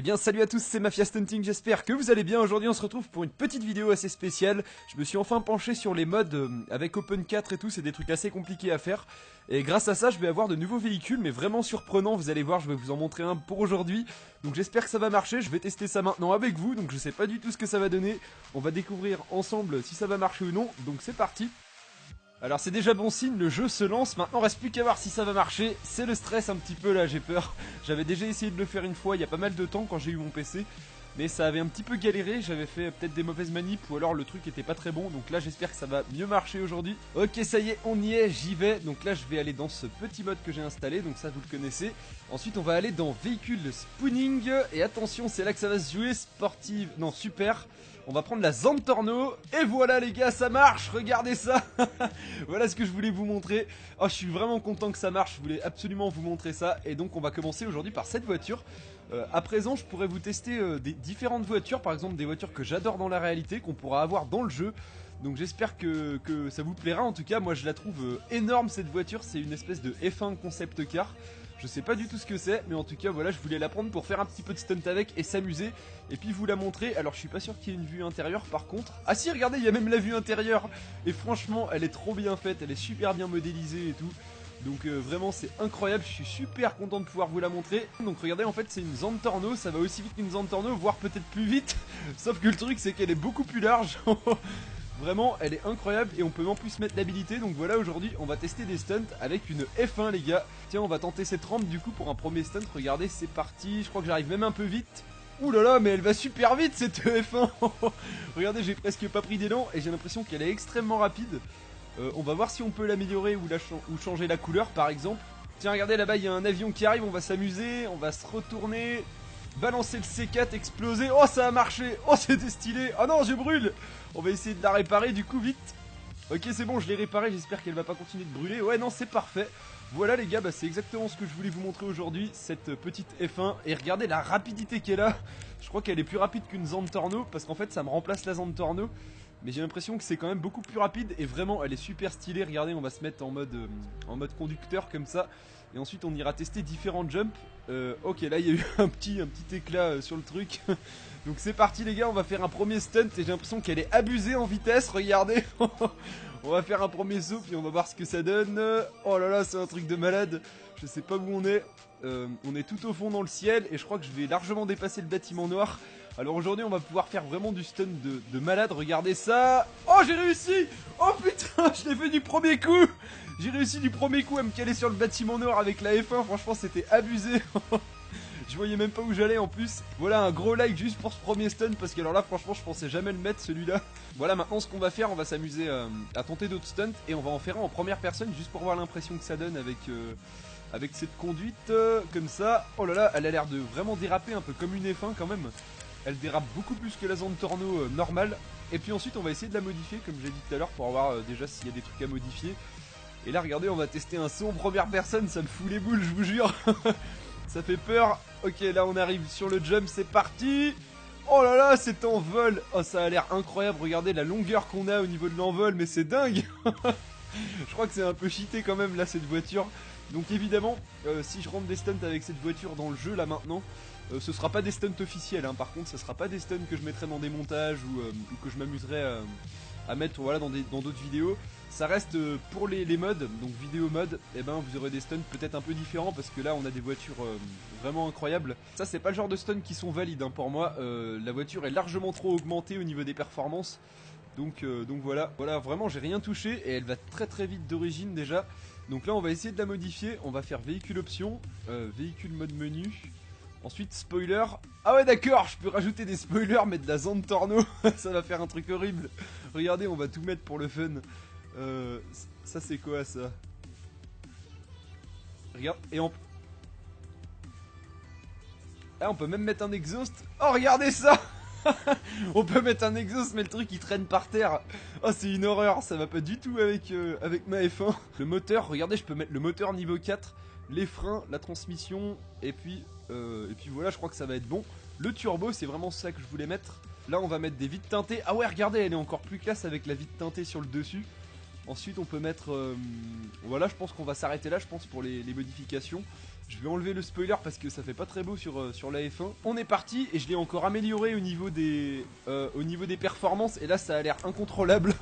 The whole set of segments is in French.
Eh bien salut à tous, c'est Mafia Stunting, j'espère que vous allez bien. Aujourd'hui on se retrouve pour une petite vidéo assez spéciale. Je me suis enfin penché sur les mods avec Open 4 et tout, c'est des trucs assez compliqués à faire. Et grâce à ça je vais avoir de nouveaux véhicules, mais vraiment surprenants, vous allez voir, je vais vous en montrer un pour aujourd'hui. Donc j'espère que ça va marcher, je vais tester ça maintenant avec vous, donc je sais pas du tout ce que ça va donner. On va découvrir ensemble si ça va marcher ou non, donc c'est parti. Alors c'est déjà bon signe, le jeu se lance, maintenant reste plus qu'à voir si ça va marcher. C'est le stress un petit peu là, j'ai peur. J'avais déjà essayé de le faire une fois il y a pas mal de temps quand j'ai eu mon PC, mais ça avait un petit peu galéré, j'avais fait peut-être des mauvaises manips ou alors le truc était pas très bon. Donc là j'espère que ça va mieux marcher aujourd'hui. Ok, ça y est, on y est, j'y vais. Donc là je vais aller dans ce petit mode que j'ai installé, donc ça vous le connaissez. Ensuite on va aller dans véhicule spooning, et attention c'est là que ça va se jouer, sportive, non super. On va prendre la Zentorno, et voilà les gars, ça marche, regardez ça. Voilà ce que je voulais vous montrer. Oh, je suis vraiment content que ça marche, je voulais absolument vous montrer ça. Et donc on va commencer aujourd'hui par cette voiture. À présent je pourrais vous tester des différentes voitures, par exemple des voitures que j'adore dans la réalité, qu'on pourra avoir dans le jeu. Donc j'espère que ça vous plaira. En tout cas moi je la trouve énorme cette voiture, c'est une espèce de F1 concept car. Je sais pas du tout ce que c'est, mais en tout cas voilà, je voulais la prendre pour faire un petit peu de stunt avec et s'amuser, et puis vous la montrer. Alors je suis pas sûr qu'il y ait une vue intérieure par contre. Ah si, regardez, il y a même la vue intérieure, et franchement elle est trop bien faite, elle est super bien modélisée et tout. Donc vraiment c'est incroyable, je suis super content de pouvoir vous la montrer. Donc regardez, en fait c'est une Zentorno, ça va aussi vite qu'une Zentorno, voire peut-être plus vite. Sauf que le truc c'est qu'elle est beaucoup plus large. Vraiment, elle est incroyable et on peut en plus mettre l'habilité. Donc voilà, aujourd'hui on va tester des stunts avec une F1 les gars. Tiens, on va tenter cette rampe du coup pour un premier stunt. Regardez, c'est parti, je crois que j'arrive même un peu vite. Ouh là là, mais elle va super vite cette F1. Regardez, j'ai presque pas pris d'élan et j'ai l'impression qu'elle est extrêmement rapide. On va voir si on peut l'améliorer ou changer la couleur par exemple. Tiens, regardez là-bas, il y a un avion qui arrive, on va s'amuser, on va se retourner. Balancer le C4, exploser. Oh, ça a marché. Oh, c'était stylé. Oh non, je brûle. On va essayer de la réparer du coup, vite. Ok, c'est bon, je l'ai réparée. J'espère qu'elle va pas continuer de brûler. Ouais, non, c'est parfait. Voilà les gars, bah, c'est exactement ce que je voulais vous montrer aujourd'hui, cette petite F1. Et regardez la rapidité qu'elle a. Je crois qu'elle est plus rapide qu'une Zentorno, parce qu'en fait ça me remplace la Zentorno. Mais j'ai l'impression que c'est quand même beaucoup plus rapide. Et vraiment elle est super stylée. Regardez, on va se mettre en mode conducteur comme ça. Et ensuite on ira tester différents jumps. Ok, là il y a eu un petit éclat sur le truc. Donc c'est parti les gars, on va faire un premier stunt. Et j'ai l'impression qu'elle est abusée en vitesse, regardez. On va faire un premier saut puis on va voir ce que ça donne. Oh là là, c'est un truc de malade. Je sais pas où on est. On est tout au fond dans le ciel et je crois que je vais largement dépasser le bâtiment noir. Alors aujourd'hui on va pouvoir faire vraiment du stun de malade, regardez ça. Oh, j'ai réussi. Oh putain, je l'ai fait du premier coup. J'ai réussi du premier coup à me caler sur le bâtiment noir avec la F1, franchement c'était abusé. Je voyais même pas où j'allais en plus. Voilà, un gros like juste pour ce premier stun, parce que alors là franchement je pensais jamais le mettre celui-là. Voilà, maintenant ce qu'on va faire, on va s'amuser à tenter d'autres stunts. Et on va en faire un en première personne juste pour voir l'impression que ça donne avec cette conduite comme ça. Oh là là, elle a l'air de vraiment déraper un peu comme une F1 quand même. Elle dérape beaucoup plus que la Zentorno normale. Et puis ensuite on va essayer de la modifier comme j'ai dit tout à l'heure pour voir déjà s'il y a des trucs à modifier. Et là regardez, on va tester un saut en première personne, ça me fout les boules, je vous jure. Ça fait peur. Ok, là on arrive sur le jump, c'est parti. Oh là là, c'est en vol. Oh, ça a l'air incroyable, regardez la longueur qu'on a au niveau de l'envol, mais c'est dingue. Je crois que c'est un peu cheaté quand même là cette voiture. Donc évidemment, si je rentre des stunts avec cette voiture dans le jeu là maintenant, ce sera pas des stunts officiels, hein. Par contre ce sera pas des stunts que je mettrai dans des montages ou que je m'amuserai à mettre voilà, dans d'autres vidéos. Ça reste pour les mods, donc vidéo mode, et ben vous aurez des stuns peut-être un peu différents parce que là on a des voitures vraiment incroyables. Ça c'est pas le genre de stuns qui sont valides hein, pour moi. La voiture est largement trop augmentée au niveau des performances. Donc voilà, vraiment j'ai rien touché et elle va très très vite d'origine déjà. Donc là on va essayer de la modifier, on va faire véhicule option, véhicule mode menu. Ensuite spoiler. Ah ouais d'accord, je peux rajouter des spoilers, mettre de la Zentorno. Ça va faire un truc horrible. Regardez, on va tout mettre pour le fun. Ça c'est quoi ça? Regarde, et on peut même mettre un exhaust. Oh regardez ça. On peut mettre un exhaust mais le truc il traîne par terre. Oh c'est une horreur, ça va pas du tout avec ma F1. Le moteur, regardez, je peux mettre le moteur niveau 4, les freins, la transmission et puis voilà, je crois que ça va être bon. Le turbo, c'est vraiment ça que je voulais mettre. Là on va mettre des vitres teintées. Ah ouais regardez, elle est encore plus classe avec la vitre teintée sur le dessus. Ensuite on peut mettre voilà, je pense qu'on va s'arrêter là, je pense, pour les modifications. Je vais enlever le spoiler parce que ça fait pas très beau sur la F1. On est parti et je l'ai encore amélioré au niveau des performances. Et là ça a l'air incontrôlable.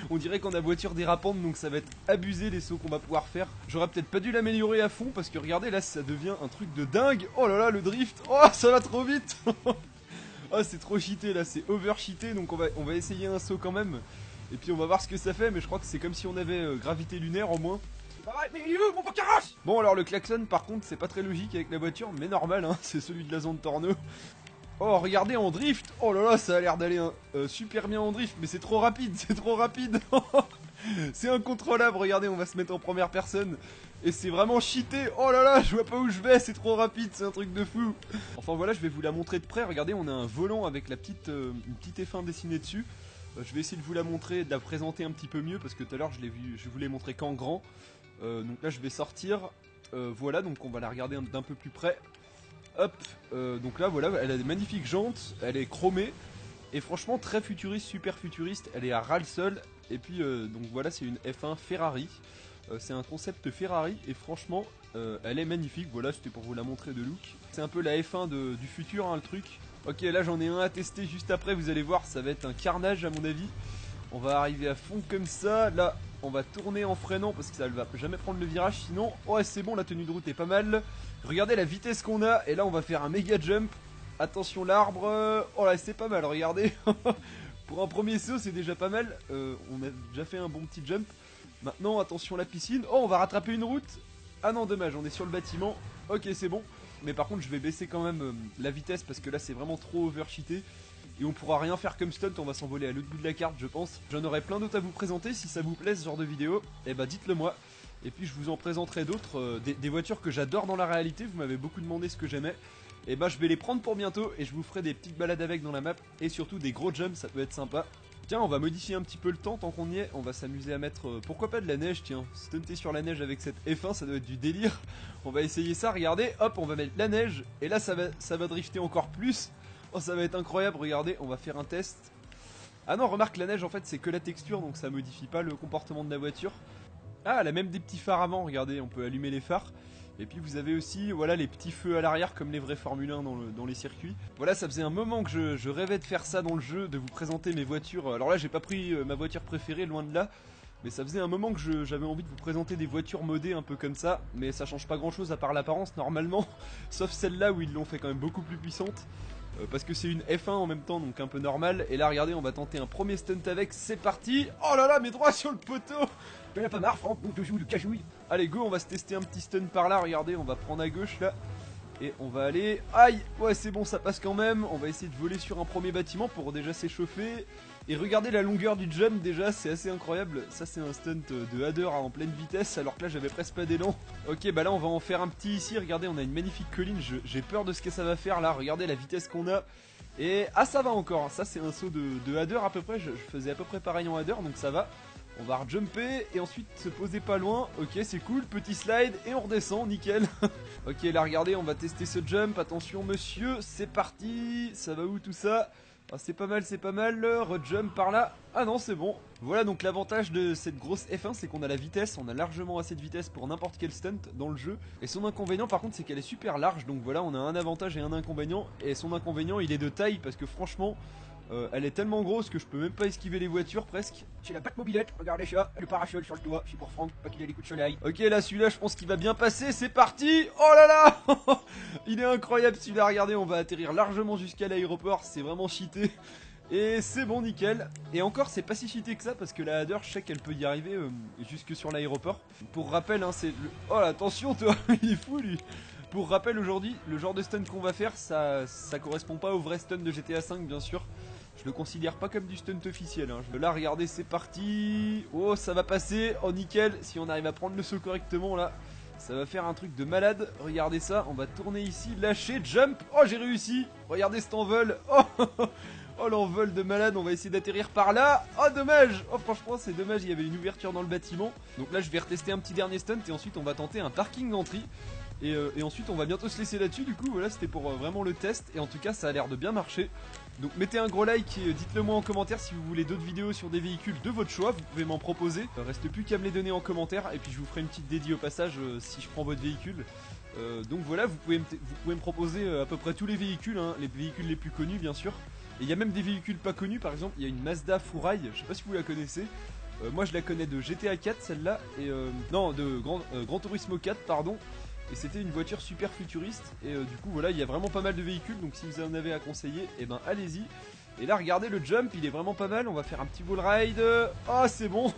On dirait qu'on a voiture dérapante, donc ça va être abusé les sauts qu'on va pouvoir faire. J'aurais peut-être pas dû l'améliorer à fond parce que regardez là ça devient un truc de dingue. Oh là là le drift, oh ça va trop vite. Oh c'est trop cheaté là, c'est over cheaté, donc on va essayer un saut quand même. Et puis on va voir ce que ça fait, mais je crois que c'est comme si on avait gravité lunaire au moins. Mais il est où mon carrosse? Bon alors le klaxon par contre c'est pas très logique avec la voiture, mais normal hein, c'est celui de la zone Torno. Oh regardez en drift, oh là là ça a l'air d'aller super bien en drift, mais c'est trop rapide, c'est trop rapide. C'est incontrôlable, regardez on va se mettre en première personne. Et c'est vraiment cheaté, oh là là je vois pas où je vais, c'est trop rapide, c'est un truc de fou. Enfin voilà je vais vous la montrer de près, regardez on a un volant avec une petite F1 dessinée dessus. Je vais essayer de vous la montrer, de la présenter un petit peu mieux parce que tout à l'heure je vous l'ai montré qu'en grand. Donc là je vais sortir, voilà donc on va la regarder d'un peu plus près. Hop, donc là voilà, elle a des magnifiques jantes, elle est chromée et franchement très futuriste, super futuriste, elle est à ras le sol. Et puis donc voilà c'est une F1 Ferrari, c'est un concept Ferrari et franchement elle est magnifique, voilà c'était pour vous la montrer de look. C'est un peu la F1 du futur hein, le truc. Ok là j'en ai un à tester juste après, vous allez voir ça va être un carnage à mon avis. On va arriver à fond comme ça, là on va tourner en freinant parce que ça ne va jamais prendre le virage sinon. Ouais c'est bon la tenue de route est pas mal. Regardez la vitesse qu'on a et là on va faire un méga jump. Attention l'arbre, oh là c'est pas mal regardez. Pour un premier saut c'est déjà pas mal, on a déjà fait un bon petit jump. Maintenant attention la piscine, oh on va rattraper une route. Ah non dommage on est sur le bâtiment, ok c'est bon. Mais par contre je vais baisser quand même la vitesse parce que là c'est vraiment trop overcheaté. Et on pourra rien faire comme stunt, on va s'envoler à l'autre bout de la carte je pense. J'en aurai plein d'autres à vous présenter, si ça vous plaît ce genre de vidéo, et bah dites-le moi. Et puis je vous en présenterai d'autres, des voitures que j'adore dans la réalité, vous m'avez beaucoup demandé ce que j'aimais. Et bah je vais les prendre pour bientôt et je vous ferai des petites balades avec dans la map et surtout des gros jumps, ça peut être sympa. Tiens on va modifier un petit peu le temps tant qu'on y est, on va s'amuser à mettre, pourquoi pas de la neige tiens, stunter sur la neige avec cette F1 ça doit être du délire. On va essayer ça, regardez, hop on va mettre la neige et là ça va drifter encore plus. Oh ça va être incroyable, regardez, on va faire un test. Ah non, remarque la neige en fait c'est que la texture donc ça modifie pas le comportement de la voiture. Ah elle a même des petits phares avant, regardez, on peut allumer les phares. Et puis vous avez aussi voilà les petits feux à l'arrière comme les vrais Formule 1 dans les circuits. Voilà ça faisait un moment que je rêvais de faire ça dans le jeu, de vous présenter mes voitures. Alors là j'ai pas pris ma voiture préférée loin de là. Mais ça faisait un moment que j'avais envie de vous présenter des voitures modées un peu comme ça. Mais ça change pas grand chose à part l'apparence normalement. Sauf celle-là où ils l'ont fait quand même beaucoup plus puissante. Parce que c'est une F1 en même temps donc un peu normal. Et là regardez on va tenter un premier stunt avec, c'est parti. Oh là là mais droit sur le poteau. T'en as pas marre Franck, de joue de cajouille. Allez go on va se tester un petit stunt par là, regardez on va prendre à gauche là. Et on va aller, aïe, ouais c'est bon ça passe quand même. On va essayer de voler sur un premier bâtiment pour déjà s'échauffer. Et regardez la longueur du jump déjà, c'est assez incroyable. Ça c'est un stunt de header en pleine vitesse alors que là j'avais presque pas d'élan. Ok bah là on va en faire un petit ici, regardez on a une magnifique colline, j'ai peur de ce que ça va faire là, regardez la vitesse qu'on a. Et ah ça va encore, ça c'est un saut de header à peu près, je faisais à peu près pareil en header donc ça va. On va rejumper et ensuite se poser pas loin, ok c'est cool, petit slide et on redescend, nickel. Ok là regardez on va tester ce jump, attention monsieur, c'est parti, ça va où tout ça? Ah, c'est pas mal, rejump par là, ah non c'est bon. Voilà donc l'avantage de cette grosse F1 c'est qu'on a la vitesse, on a largement assez de vitesse pour n'importe quel stunt dans le jeu. Et son inconvénient par contre c'est qu'elle est super large, donc voilà on a un avantage et un inconvénient. Et son inconvénient il est de taille parce que franchement elle est tellement grosse que je peux même pas esquiver les voitures presque. C'est la Batmobilette, regardez ça, le parasol sur le toit, c'est pour Franck, pas qu'il ait les coups de soleil. Ok là celui-là je pense qu'il va bien passer, c'est parti. Oh là là. Il est incroyable celui-là, regardez on va atterrir largement jusqu'à l'aéroport, c'est vraiment cheaté. Et c'est bon nickel. Et encore c'est pas si cheaté que ça parce que la header je sais qu'elle peut y arriver jusque sur l'aéroport. Pour rappel hein c'est le... Oh là attention toi, il est fou lui. Pour rappel aujourd'hui le genre de stunt qu'on va faire ça correspond pas au vrai stunt de GTA 5 bien sûr. Je le considère pas comme du stunt officiel hein. Là regardez c'est parti. Oh ça va passer, oh nickel. Si on arrive à prendre le saut correctement là, ça va faire un truc de malade. Regardez ça, on va tourner ici, lâcher, jump. Oh j'ai réussi, regardez cet envol. Oh l'envol de malade, on va essayer d'atterrir par là. Oh dommage. Oh franchement c'est dommage, il y avait une ouverture dans le bâtiment. Donc là je vais retester un petit dernier stunt et ensuite on va tenter un parking d'entrée. Et ensuite on va bientôt se laisser là-dessus. Du coup voilà c'était pour vraiment le test. Et en tout cas ça a l'air de bien marcher. Donc mettez un gros like et dites-le moi en commentaire si vous voulez d'autres vidéos sur des véhicules de votre choix. Vous pouvez m'en proposer, reste plus qu'à me les donner en commentaire. Et puis je vous ferai une petite dédie au passage si je prends votre véhicule. Donc voilà, vous pouvez me proposer à peu près tous les véhicules, hein, les véhicules les plus connus bien sûr. Et il y a même des véhicules pas connus, par exemple il y a une Mazda Fourail, je sais pas si vous la connaissez. Moi je la connais de GTA 4 celle-là, et non de Gran Turismo 4 pardon. Et c'était une voiture super futuriste, et du coup voilà il y a vraiment pas mal de véhicules, donc si vous en avez à conseiller, et ben allez-y. Et là regardez le jump, il est vraiment pas mal, on va faire un petit wall ride. Ah c'est bon.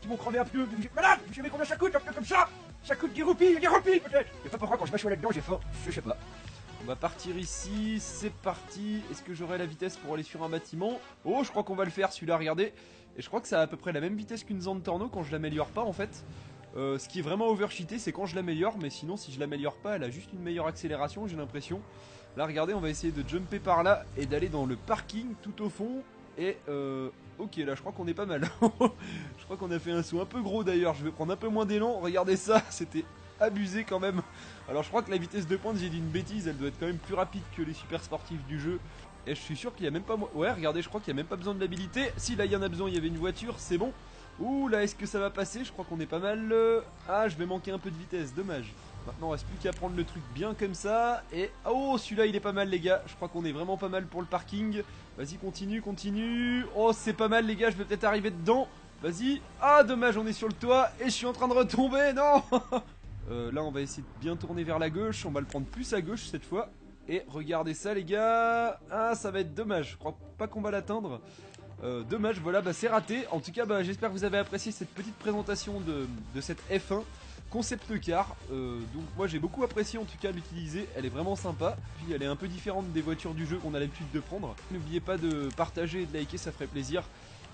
Ils m'ont crevé un pneu. Madame, vous savez combien ça coûte un pneu comme ça? Ça coûte 10 roupies peut-être. Et pas pourquoi quand je m'assois là-dedans j'ai faim. Je sais pas. On va partir ici, c'est parti. Est-ce que j'aurai la vitesse pour aller sur un bâtiment? Oh, je crois qu'on va le faire celui-là, regardez. Et je crois que ça a à peu près la même vitesse qu'une Zentorno quand je l'améliore pas en fait. Ce qui est vraiment overcheaté, c'est quand je l'améliore, mais sinon si je l'améliore pas, elle a juste une meilleure accélération, j'ai l'impression. Là, regardez, on va essayer de jumper par là et d'aller dans le parking tout au fond. Et ok, là je crois qu'on est pas mal. Je crois qu'on a fait un saut un peu gros d'ailleurs, je vais prendre un peu moins d'élan. Regardez ça, c'était abusé quand même. Alors je crois que la vitesse de pointe, j'ai dit une bêtise, elle doit être quand même plus rapide que les super sportifs du jeu. Et je suis sûr qu'il y a même pas... Ouais, regardez, je crois qu'il y a même pas besoin de l'habilité. Si, là il y en a besoin, il y avait une voiture, c'est bon. Ouh, là est-ce que ça va passer? Je crois qu'on est pas mal... Ah, je vais manquer un peu de vitesse, dommage. Maintenant on reste plus qu'à prendre le truc bien comme ça. Et oh, celui-là il est pas mal les gars. Je crois qu'on est vraiment pas mal pour le parking. Vas-y, continue, continue. Oh, c'est pas mal les gars, je vais peut-être arriver dedans. Vas-y. Ah, dommage, on est sur le toit et je suis en train de retomber, non. Là on va essayer de bien tourner vers la gauche. On va le prendre plus à gauche cette fois. Et regardez ça les gars. Ah, ça va être dommage, je crois pas qu'on va l'atteindre. Dommage, voilà, bah c'est raté. En tout cas, bah, j'espère que vous avez apprécié cette petite présentation de cette F1 concept car. Donc moi j'ai beaucoup apprécié en tout cas l'utiliser, elle est vraiment sympa. Puis elle est un peu différente des voitures du jeu qu'on a l'habitude de prendre. N'oubliez pas de partager et de liker, ça ferait plaisir.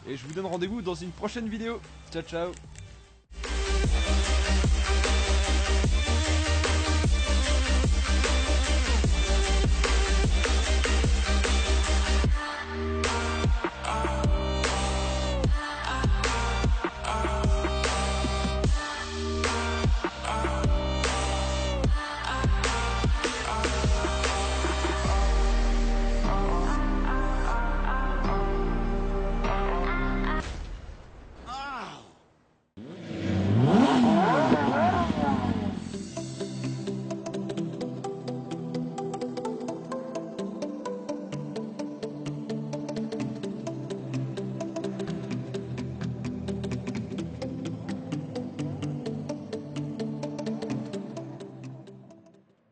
Et je vous donne rendez-vous dans une prochaine vidéo. Ciao ciao.